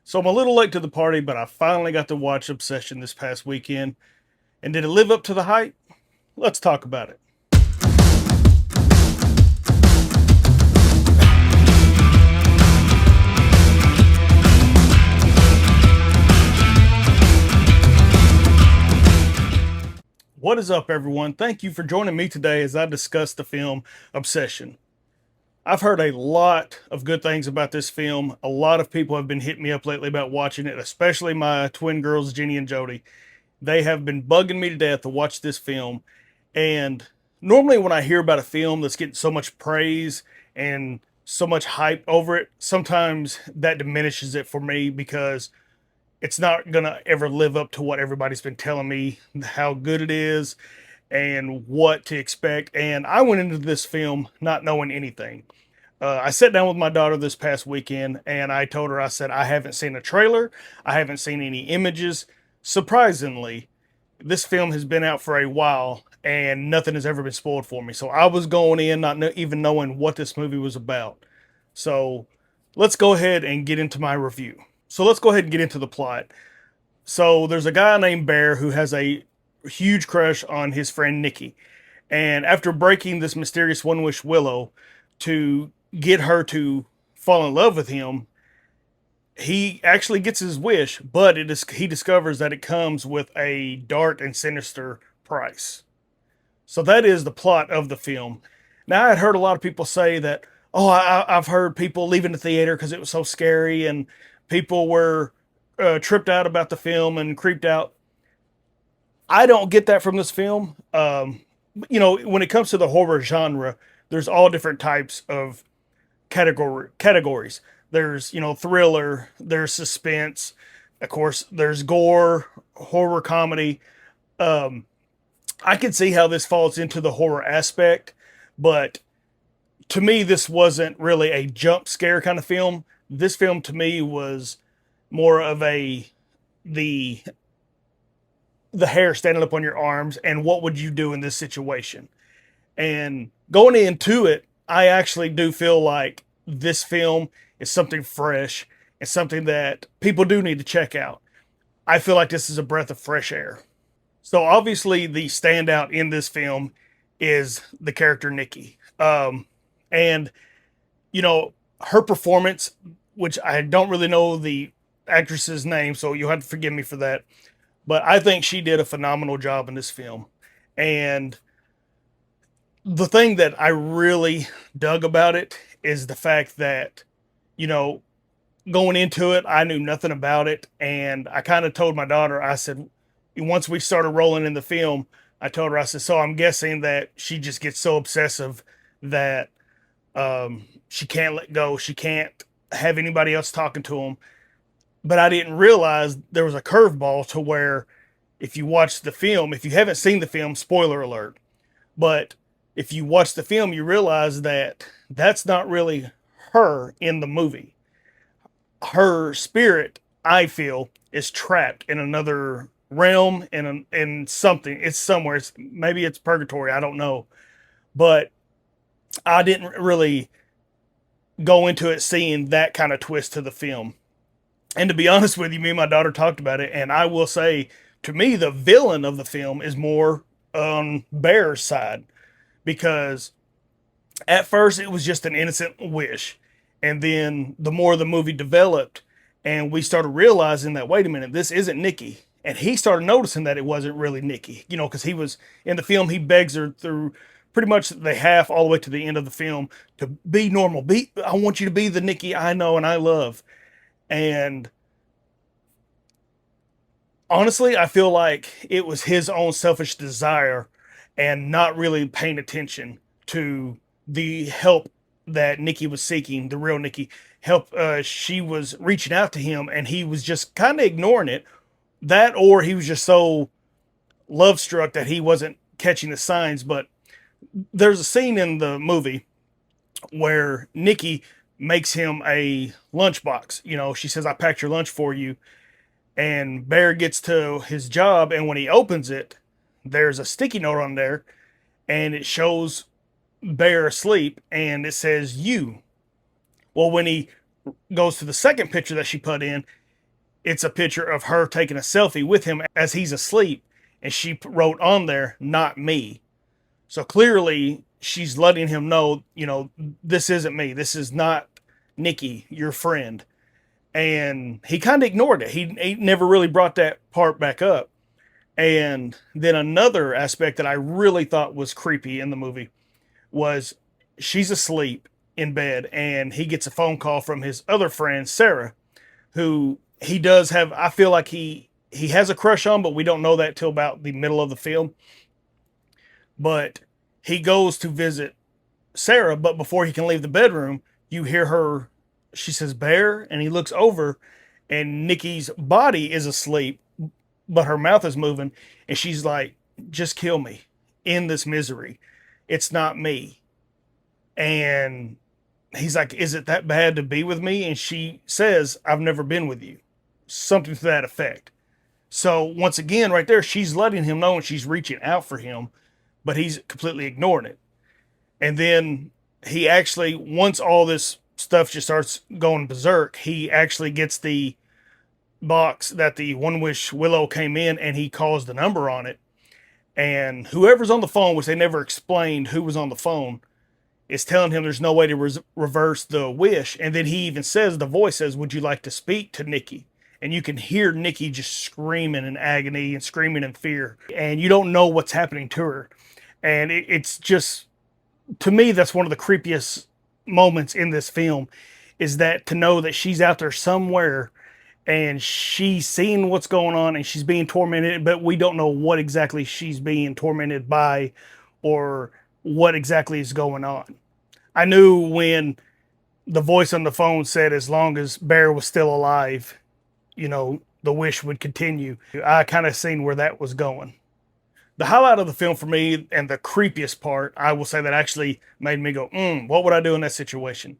So I'm a little late to the party, but I finally got to watch Obsession this past weekend. And did it live up to the hype? Let's talk about it. What is up, everyone? Thank you for joining me today as I discuss the film Obsession. I've heard a lot of good things about this film. A lot of people have been hitting me up lately about watching it, especially my twin girls, Jenny and Jody. They have been bugging me to death to watch this film. And normally, when I hear about a film that's getting so much praise and so much hype over it, sometimes that diminishes it for me because it's not going to ever live up to what everybody's been telling me how good it is and what to expect. And I went into this film not knowing anything. I sat down with my daughter this past weekend and I told her, I said, I haven't seen a trailer, I haven't seen any images. Surprisingly, this film has been out for a while and nothing has ever been spoiled for me. So I was going in not even knowing what this movie was about. So let's go ahead and get into my review. So let's go ahead and get into the plot. So there's a guy named Bear who has a huge crush on his friend Nikki. And after breaking this mysterious one wish Willow to get her to fall in love with him, he actually gets his wish, but he discovers that it comes with a dark and sinister price. So that is the plot of the film. Now, I had heard a lot of people say that, oh, I've heard people leaving the theater because it was so scary and people were tripped out about the film and creeped out. I don't get that from this film. When it comes to the horror genre, there's all different types of categories. There's, thriller, there's suspense, of course, there's gore, horror comedy. Um, I can see how this falls into the horror aspect, but to me, this wasn't really a jump scare kind of film. This film to me was more of the the hair standing up on your arms and what would you do in this situation. And going into it, I actually do feel like this film is something fresh and something that people do need to check out. I feel like this is a breath of fresh air. So obviously, the standout in this film is the character Nikki, and her performance, which I don't really know the actress's name, so you'll have to forgive me for that. But I think she did a phenomenal job in this film, and the thing that I really dug about it is the fact that, you know, going into it, I knew nothing about it. And I kind of told my daughter, I said, once we started rolling in the film, I told her, I said, so I'm guessing that she just gets so obsessive that she can't let go. She can't have anybody else talking to him. But I didn't realize there was a curveball to where if you watch the film, if you haven't seen the film, spoiler alert, but if you watch the film, you realize that that's not really her in the movie. Her spirit, I feel, is trapped in another realm in something. It's somewhere. Maybe it's purgatory. I don't know, but I didn't really go into it seeing that kind of twist to the film. And to be honest with you, me and my daughter talked about it, and I will say, to me, the villain of the film is more on Bear's side because at first it was just an innocent wish, and then the more the movie developed, and we started realizing that wait a minute, this isn't Nikki, and he started noticing that it wasn't really Nikki, because he was in the film, he begs her through pretty much the half all the way to the end of the film to be normal. I want you to be the Nikki I know and I love. And honestly, I feel like it was his own selfish desire and not really paying attention to the help that Nikki was seeking, the real Nikki help. She was reaching out to him and he was just kind of ignoring it. That, or he was just so love struck that he wasn't catching the signs. But there's a scene in the movie where Nikki makes him a lunchbox. She says, I packed your lunch for you. And Bear gets to his job, and when he opens it, there's a sticky note on there, and it shows Bear asleep, and it says you. Well, when he goes to the second picture that she put in, it's a picture of her taking a selfie with him as he's asleep, and she wrote on there, "Not me." So clearly, she's letting him know, this isn't me. This is not Nikki, your friend. And he kind of ignored it. He never really brought that part back up. And then another aspect that I really thought was creepy in the movie was she's asleep in bed, and he gets a phone call from his other friend, Sarah, who he does have, I feel like he has a crush on, but we don't know that till about the middle of the film. But he goes to visit Sarah, but before he can leave the bedroom, you hear her, she says, "Bear," and he looks over, and Nikki's body is asleep, but her mouth is moving, and she's like, "Just kill me in this misery. It's not me." And he's like, "Is it that bad to be with me?" And she says, "I've never been with you." Something to that effect. So once again, right there, she's letting him know and she's reaching out for him, but he's completely ignoring it. And then he actually, once all this stuff just starts going berserk, he actually gets the box that the One Wish Willow came in, and he calls the number on it. And whoever's on the phone, which they never explained who was on the phone, is telling him there's no way to reverse the wish. And then he even says, the voice says, "Would you like to speak to Nikki?" And you can hear Nikki just screaming in agony and screaming in fear. And you don't know what's happening to her. And it's just, to me, that's one of the creepiest moments in this film, is that to know that she's out there somewhere and she's seeing what's going on and she's being tormented, but we don't know what exactly she's being tormented by or what exactly is going on. I knew when the voice on the phone said as long as Bear was still alive, the wish would continue. I kind of seen where that was going. The highlight of the film for me, and the creepiest part, I will say, that actually made me go, what would I do in that situation?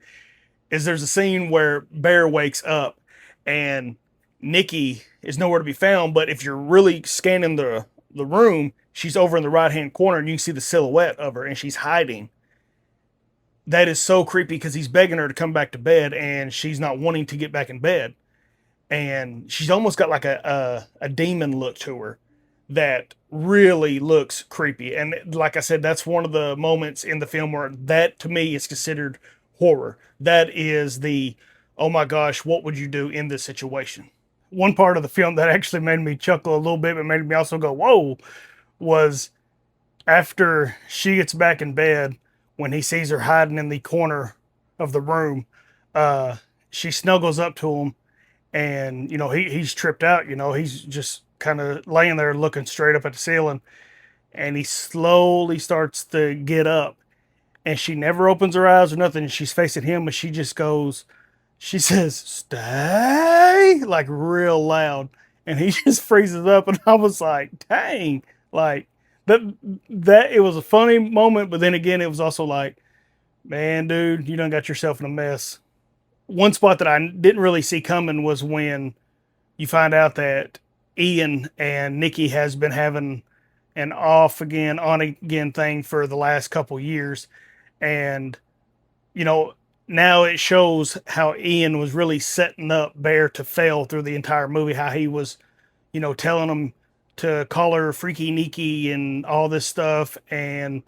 Is there's a scene where Bear wakes up and Nikki is nowhere to be found, but if you're really scanning the room, she's over in the right hand corner and you can see the silhouette of her and she's hiding. That is so creepy because he's begging her to come back to bed and she's not wanting to get back in bed. And she's almost got like a demon look to her that really looks creepy. And like I said, that's one of the moments in the film where that to me is considered horror. That is the, oh my gosh, what would you do in this situation? One part of the film that actually made me chuckle a little bit, but made me also go, whoa, was after she gets back in bed, when he sees her hiding in the corner of the room, she snuggles up to him, and he's tripped out. He's just kind of laying there looking straight up at the ceiling, and he slowly starts to get up, and she never opens her eyes or nothing, and she's facing him, but she just goes, she says, "Stay," like real loud, and he just freezes up, and I was like, dang, like that it was a funny moment, but then again, it was also like, man, dude, you done got yourself in a mess. One spot that I didn't really see coming was when you find out that Ian and Nikki has been having an off again, on again thing for the last couple years. And, you know, now it shows how Ian was really setting up Bear to fail through the entire movie, how he was, telling him to call her Freaky Nikki and all this stuff. And,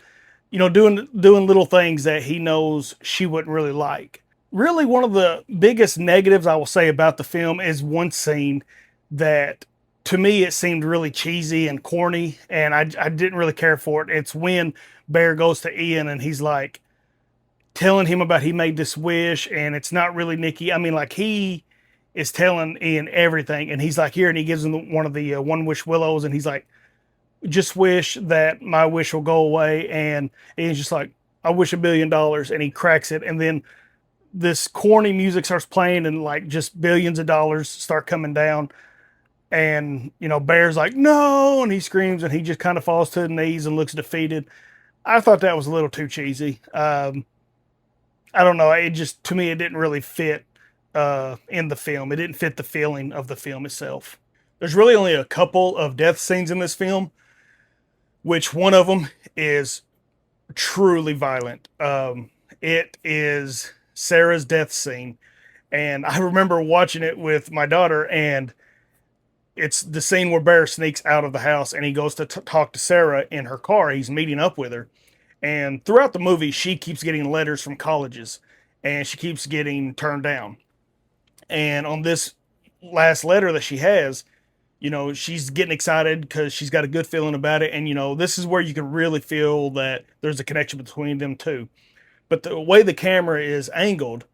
doing little things that he knows she wouldn't really like. Really, one of the biggest negatives I will say about the film is one scene that, to me, it seemed really cheesy and corny, and I didn't really care for it. It's when Bear goes to Ian and he's like telling him about he made this wish, and it's not really Nikki. I mean, like, he is telling Ian everything, and he's like, here, and he gives him one of the One Wish Willows, and he's like, just wish that my wish will go away. And Ian's just like, I wish $1 billion, and he cracks it, and then this corny music starts playing, and like just billions of dollars start coming down. And, Bear's like, no, and he screams, and he just kind of falls to the knees and looks defeated. I thought that was a little too cheesy. I don't know. It just, to me, it didn't really fit in the film. It didn't fit the feeling of the film itself. There's really only a couple of death scenes in this film, which one of them is truly violent. It is Sarah's death scene. And I remember watching it with my daughter, and it's the scene where Bear sneaks out of the house and he goes to talk to Sarah in her car. He's meeting up with her. And throughout the movie, she keeps getting letters from colleges and she keeps getting turned down. And on this last letter that she has, she's getting excited because she's got a good feeling about it. And, this is where you can really feel that there's a connection between them two. But the way the camera is angled,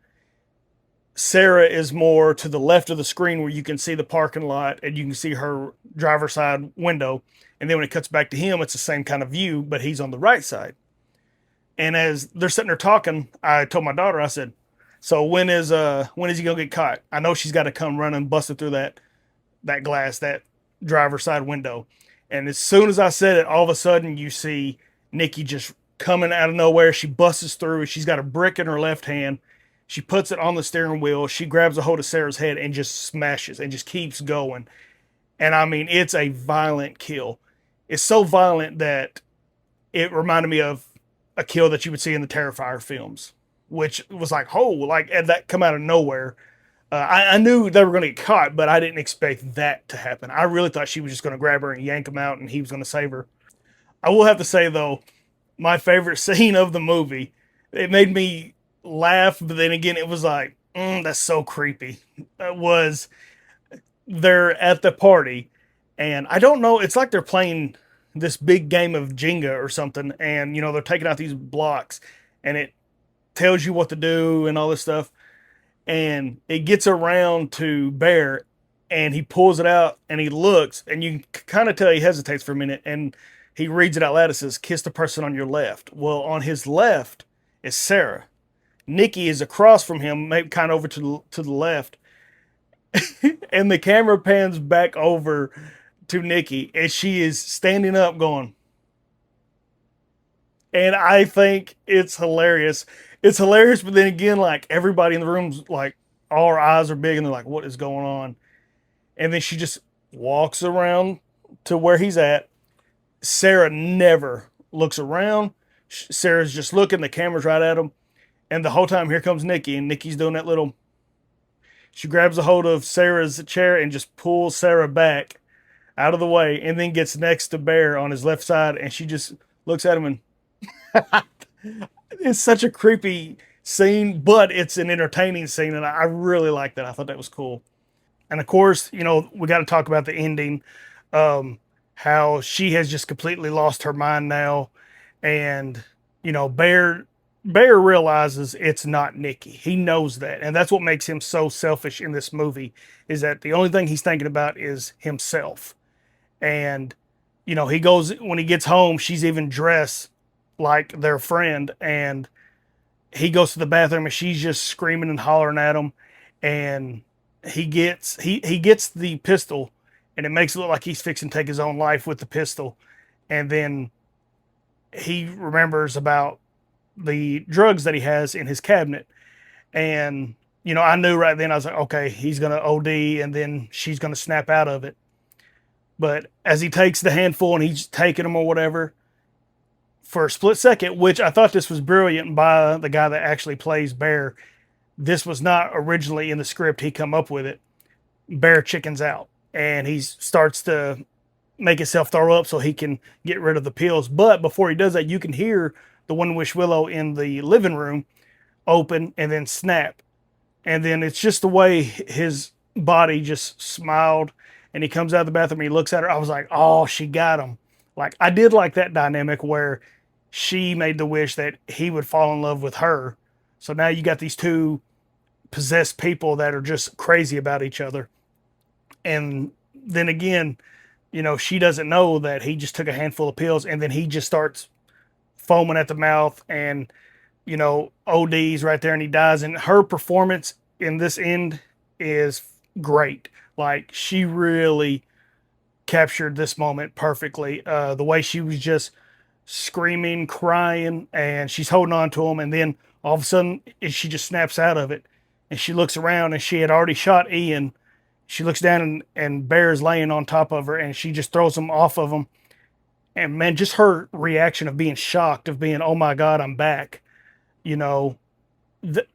Sarah is more to the left of the screen where you can see the parking lot and you can see her driver's side window. And then when it cuts back to him, it's the same kind of view, but he's on the right side. And as they're sitting there talking, I told my daughter, I said, "So when is he gonna get caught? I know she's got to come running, busting through that glass, that driver's side window." And as soon as I said it, all of a sudden you see Nikki just coming out of nowhere. She busts through. She's got a brick in her left hand. She puts it on the steering wheel. She grabs a hold of Sarah's head and just smashes and just keeps going. And I mean, it's a violent kill. It's so violent that it reminded me of a kill that you would see in the Terrifier films, which was like, oh, like and that come out of nowhere. I knew they were going to get caught, but I didn't expect that to happen. I really thought she was just going to grab her and yank him out, and he was going to save her. I will have to say though, my favorite scene of the movie, it made me laugh, but then again, it was like, that's so creepy. It was they're at the party, and I don't know. It's like they're playing this big game of Jenga or something, and they're taking out these blocks, and it tells you what to do and all this stuff. And it gets around to Bear, and he pulls it out, and he looks, and you can kind of tell he hesitates for a minute, and he reads it out loud. It says, "Kiss the person on your left." Well, on his left is Sarah. Nikki is across from him, maybe kind of over to the left, and the camera pans back over to Nikki, and she is standing up, going, and I think it's hilarious. It's hilarious, but then again, like everybody in the room's like, all our eyes are big, and they're like, "What is going on?" And then she just walks around to where he's at. Sarah never looks around. Sarah's just looking. The camera's right at him, and the whole time here comes Nikki, and Nikki's doing that little. She grabs a hold of Sarah's chair and just pulls Sarah back out of the way, and then gets next to Bear on his left side, and she just looks at him, and it's such a creepy scene, but it's an entertaining scene, and I really like that. I thought that was cool. And of course, we got to talk about the ending, um, how she has just completely lost her mind now, and Bear realizes it's not Nikki. He knows that, and that's what makes him so selfish in this movie. Is that the only thing he's thinking about is himself, and he goes when he gets home. She's even dressed like their friend, and he goes to the bathroom, and she's just screaming and hollering at him, and he gets the pistol, and it makes it look like he's fixing to take his own life with the pistol, and then he remembers about the drugs that he has in his cabinet, and I knew right then. I was like, okay, he's gonna OD, and then she's gonna snap out of it. But as he takes the handful and he's taking them or whatever, for a split second, which I thought this was brilliant by the guy that actually plays Bear. This was not originally in the script. He come up with it. Bear chickens out, and he starts to make himself throw up so he can get rid of the pills. But before he does that, you can hear the One Wish Willow in the living room open and then snap. And then it's just the way his body just smiled, and he comes out of the bathroom and he looks at her. I was like, oh, she got him. Like, I did like that dynamic where she made the wish that he would fall in love with her. So now you got these two possessed people that are just crazy about each other. And then again, she doesn't know that he just took a handful of pills, and then he just starts foaming at the mouth, and ODs right there, and he dies. And her performance in this end is great. Like, she really captured this moment perfectly. The way she was just screaming, crying, and she's holding on to him, and then all of a sudden she just snaps out of it, and she looks around, and she had already shot Ian. She looks down, and Bear's laying on top of her, and she just throws him off of him. And man, just her reaction of being shocked, of being, oh my God, I'm back. You know, th-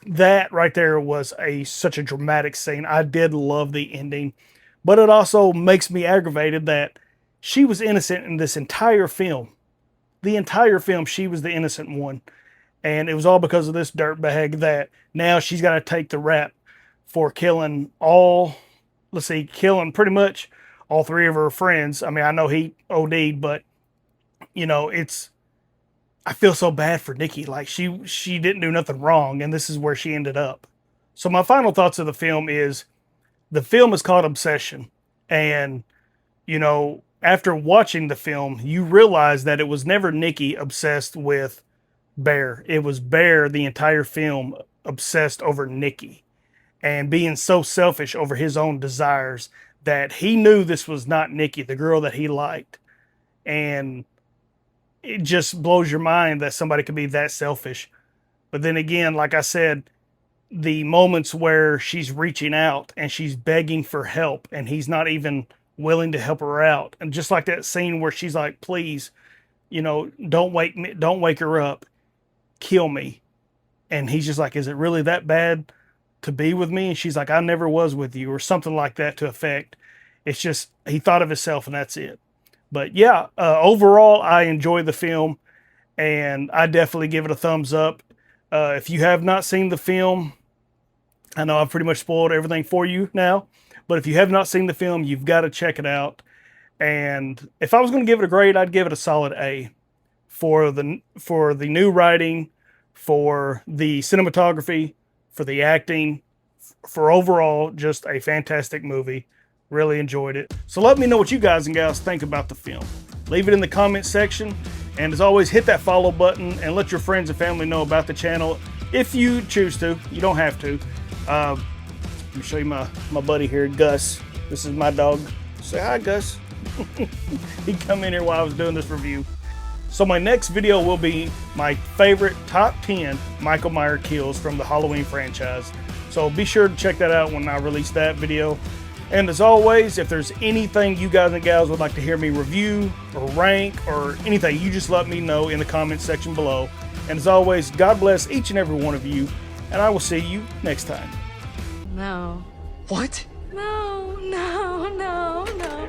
that right there was such a dramatic scene. I did love the ending, But it also makes me aggravated that she was innocent in this entire film. The entire film, she was the innocent one. And it was all because of this dirtbag that now she's got to take the rap for killing killing pretty much all three of her friends. I mean, I know he OD'd, but you know, I feel so bad for Nikki. Like she didn't do nothing wrong, and this is where she ended up. So my final thoughts of the film is called Obsession. And, you know, after watching the film, you realize that it was never Nikki obsessed with Bear. It was Bear the entire film obsessed over Nikki and being so selfish over his own desires that he knew this was not Nikki, the girl that he liked. And it just blows your mind that somebody could be that selfish. But then again, like I said, the moments where she's reaching out and she's begging for help and he's not even willing to help her out. And just like that scene where she's like, please, you know, don't wake her up, kill me. And he's just like, is it really that bad to be with me? And she's like, I never was with you, or something like that to effect. It's just, he thought of himself and that's it. But yeah, overall, I enjoy the film and I definitely give it a thumbs up. If you have not seen the film, I know I've pretty much spoiled everything for you now, but if you have not seen the film, you've got to check it out. And if I was going to give it a grade, I'd give it a solid A for the new writing, for the cinematography, for the acting, for overall just a fantastic movie. Really enjoyed it. So let me know what you guys and gals think about the film. Leave it in the comment section. And as always, hit that follow button and let your friends and family know about the channel if you choose to. You don't have to. Let me show you my buddy here, Gus. This is my dog. Say hi, Gus. He come in here while I was doing this review. So my next video will be my favorite top 10 Michael Myers kills from the Halloween franchise. So be sure to check that out when I release that video. And as always, if there's anything you guys and gals would like to hear me review or rank or anything, you just let me know in the comment section below. And as always, God bless each and every one of you, and I will see you next time. No. What? No, no, no, no.